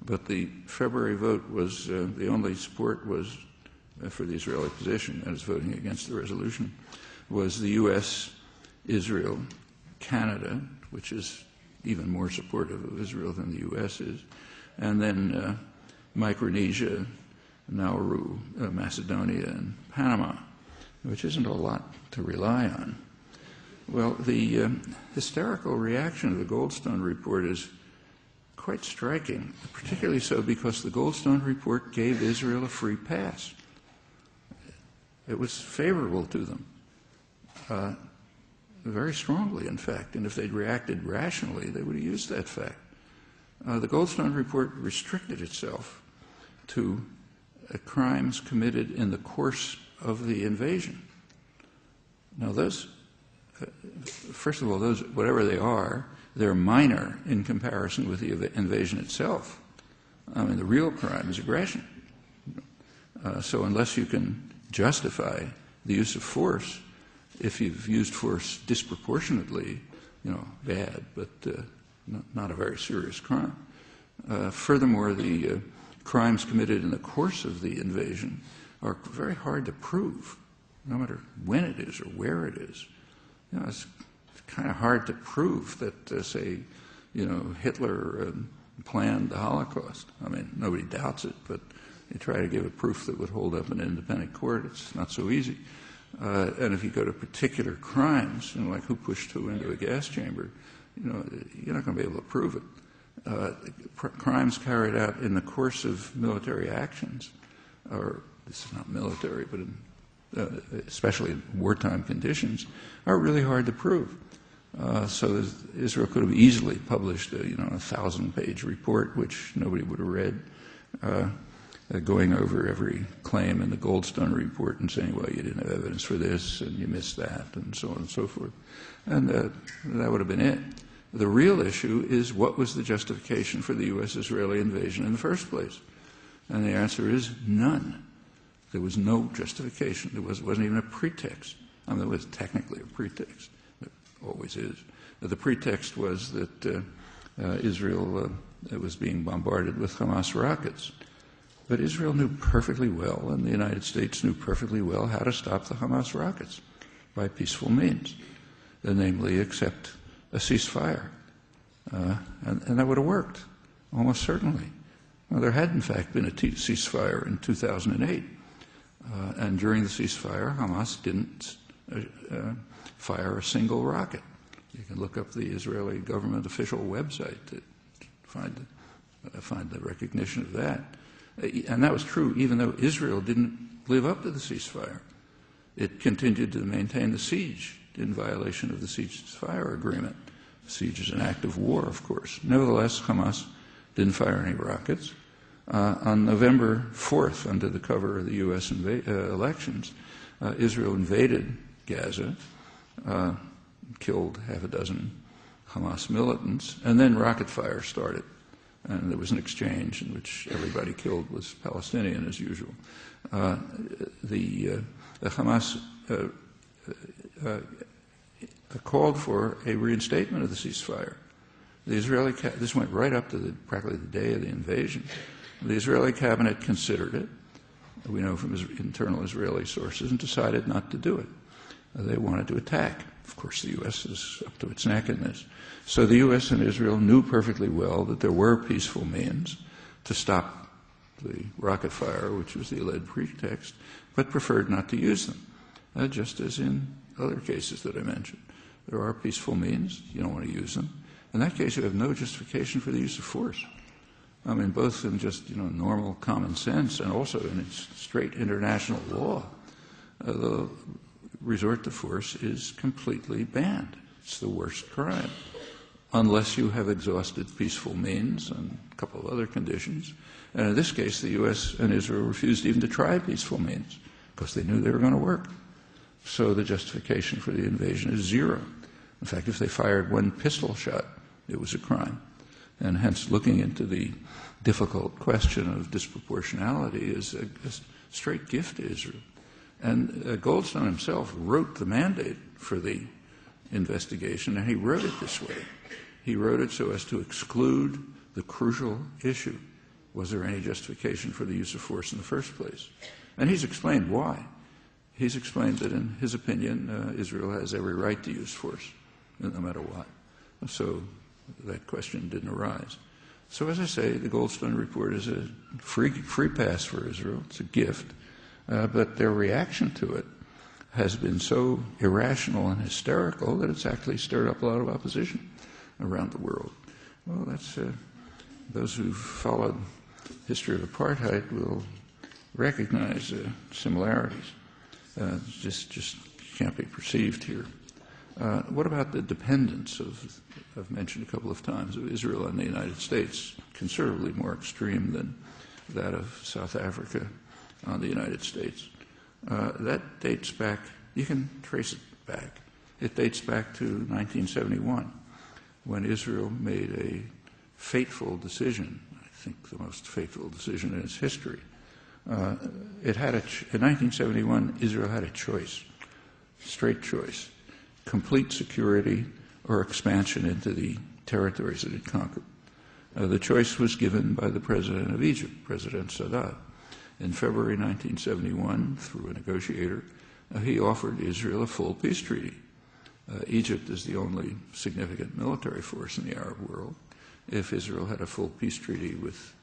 But the February vote was the only support was for the Israeli position, that is voting against the resolution, was the U.S., Israel, Canada, which is even more supportive of Israel than the U.S. is, and then Micronesia, Nauru, Macedonia, and Panama, which isn't a lot to rely on. Well, the hysterical reaction of the Goldstone report is quite striking, particularly so because the Goldstone report gave Israel a free pass. It was favorable to them, very strongly, in fact, and if they'd reacted rationally, they would have used that fact. The Goldstone report restricted itself to crimes committed in the course of the invasion. Now, those, first of all, those, whatever they are, they're minor in comparison with the invasion itself. I mean, the real crime is aggression. So unless you can justify the use of force, if you've used force disproportionately, bad, but not a very serious crime. Furthermore, the crimes committed in the course of the invasion are very hard to prove, no matter when it is or where it is. It's kind of hard to prove that, say, Hitler planned the Holocaust. I mean, nobody doubts it, but you try to give a proof that would hold up in an independent court, it's not so easy. And if you go to particular crimes, like who pushed who into a gas chamber, you're not going to be able to prove it. Crimes carried out in the course of military actions, or this is not military, but especially in wartime conditions, are really hard to prove. So Israel could have easily published a 1,000-page report, which nobody would have read, going over every claim in the Goldstone report and saying, well, you didn't have evidence for this, and you missed that, and so on and so forth. And that would have been it. The real issue is, what was the justification for the U.S.-Israeli invasion in the first place? And the answer is none. There was no justification. There wasn't even a pretext. I mean, there was technically a pretext. There always is. But the pretext was that Israel was being bombarded with Hamas rockets. But Israel knew perfectly well, and the United States knew perfectly well, how to stop the Hamas rockets by peaceful means, namely accept a ceasefire. And that would have worked, almost certainly. Well, there had, in fact, been a ceasefire in 2008. And during the ceasefire, Hamas didn't fire a single rocket. You can look up the Israeli government official website to find the recognition of that. And that was true even though Israel didn't live up to the ceasefire. It continued to maintain the siege in violation of the ceasefire agreement. Siege is an act of war, of course. Nevertheless, Hamas didn't fire any rockets. On November 4th, under the cover of the U.S. elections, Israel invaded Gaza, killed half a dozen Hamas militants, and then rocket fire started. And there was an exchange in which everybody killed was Palestinian, as usual. The Hamas called for a reinstatement of the ceasefire. This went right up to practically the day of the invasion. The Israeli cabinet considered it, we know from internal Israeli sources, and decided not to do it. They wanted to attack. Of course, the U.S. is up to its neck in this. So the U.S. and Israel knew perfectly well that there were peaceful means to stop the rocket fire, which was the alleged pretext, but preferred not to use them, just as in other cases that I mentioned. There are peaceful means. You don't want to use them. In that case, you have no justification for the use of force. I mean, both in just, normal common sense and also in straight international law. The resort to force is completely banned. It's the worst crime, unless you have exhausted peaceful means and a couple of other conditions. And in this case, the U.S. and Israel refused even to try peaceful means because they knew they were going to work. So the justification for the invasion is zero. In fact, if they fired one pistol shot, it was a crime. And hence, looking into the difficult question of disproportionality is a straight gift to Israel. And Goldstone himself wrote the mandate for the investigation, and he wrote it this way. He wrote it so as to exclude the crucial issue. was there any justification for the use of force in the first place? And he's explained why. He's explained that in his opinion, Israel has every right to use force, no matter what. So that question didn't arise. So as I say, the Goldstone report is a free pass for Israel. It's a gift. But their reaction to it has been so irrational and hysterical that it's actually stirred up a lot of opposition around the world. Well, that's those who've followed history of apartheid will recognize similarities. Just can't be perceived here. What about the dependence of, I've mentioned a couple of times, of Israel on the United States, considerably more extreme than that of South Africa on the United States. That dates back, you can trace it back. It dates back to 1971, when Israel made a fateful decision, I think the most fateful decision in its history. In 1971, Israel had a choice, straight choice, complete security or expansion into the territories it had conquered. The choice was given by the president of Egypt, President Sadat. In February 1971, through a negotiator, he offered Israel a full peace treaty. Egypt is the only significant military force in the Arab world. If Israel had a full peace treaty with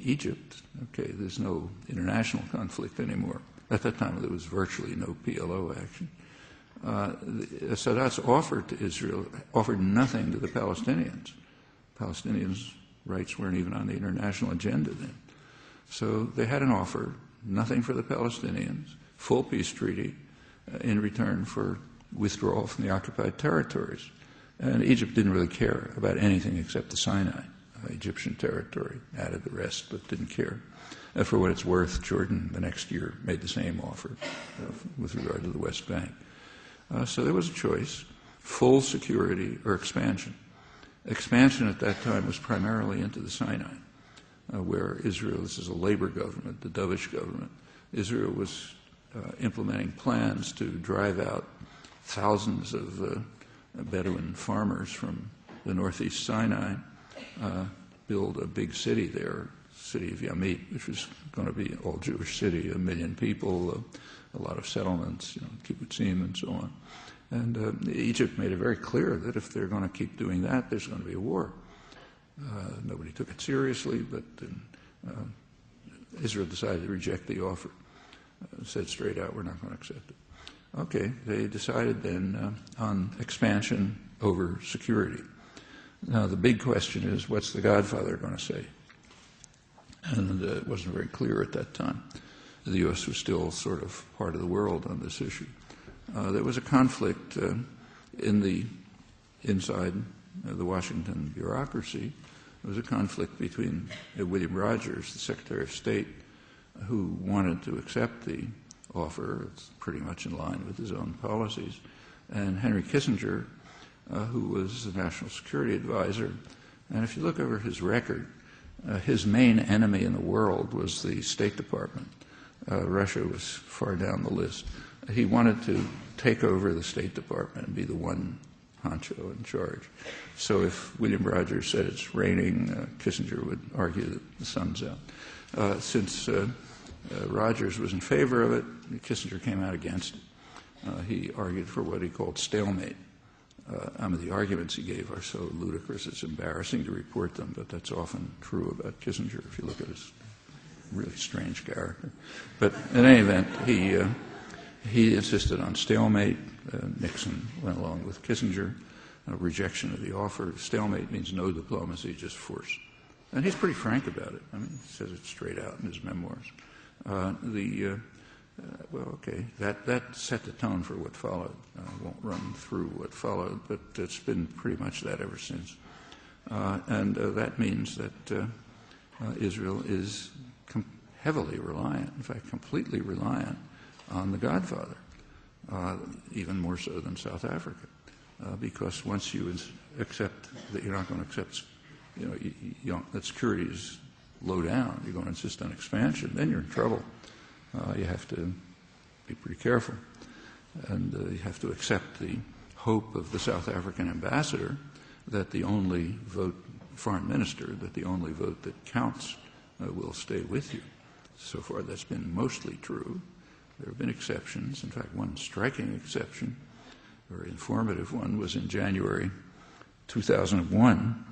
Egypt, okay, there's no international conflict anymore. At that time, there was virtually no PLO action. Sadat's offer to Israel offered nothing to the Palestinians. Palestinians' rights weren't even on the international agenda then. So they had an offer, nothing for the Palestinians, full peace treaty in return for withdrawal from the occupied territories. And Egypt didn't really care about anything except the Sinai, Egyptian territory, added the rest, but didn't care. For what it's worth, Jordan the next year made the same offer with regard to the West Bank. So there was a choice, full security or expansion. Expansion at that time was primarily into the Sinai, where Israel, this is a labor government, the dovish government, Israel was implementing plans to drive out thousands of Bedouin farmers from the northeast Sinai, build a big city there, city of Yamit, which was going to be an all-Jewish city, 1 million people, a lot of settlements, kibbutzim and so on. And Egypt made it very clear that if they're going to keep doing that, there's going to be a war. Nobody took it seriously, but Israel decided to reject the offer. Said straight out, we're not going to accept it. Okay, they decided then on expansion over security. Now the big question is, what's the Godfather going to say? And it wasn't very clear at that time. The U.S. was still sort of part of the world on this issue. There was a conflict inside the Washington bureaucracy. There was a conflict between William Rogers, the Secretary of State, who wanted to accept the offer. It's pretty much in line with his own policies, and Henry Kissinger, who was the National Security Advisor. And if you look over his record, his main enemy in the world was the State Department. Russia was far down the list. He wanted to take over the State Department and be the one honcho in charge. So if William Rogers said it's raining, Kissinger would argue that the sun's out. Since Rogers was in favor of it, Kissinger came out against it. He argued for what he called stalemate. The arguments he gave are so ludicrous it's embarrassing to report them, but that's often true about Kissinger if you look at his really strange character. But in any event, he insisted on stalemate. Nixon went along with Kissinger. Rejection of the offer. Stalemate means no diplomacy, just force. And he's pretty frank about it. He says it straight out in his memoirs. That set the tone for what followed. I won't run through what followed, but it's been pretty much that ever since. And that means that Israel is heavily reliant, in fact, completely reliant on the Godfather, even more so than South Africa, because once you accept that you're not going to accept, that security is low down, you're going to insist on expansion, then you're in trouble. You have to be pretty careful, and you have to accept the hope of the South African ambassador that the only vote foreign minister that the only vote that counts will stay with you. So far, that's been mostly true. There have been exceptions. In fact, one striking exception, a very informative one, was in January 2001,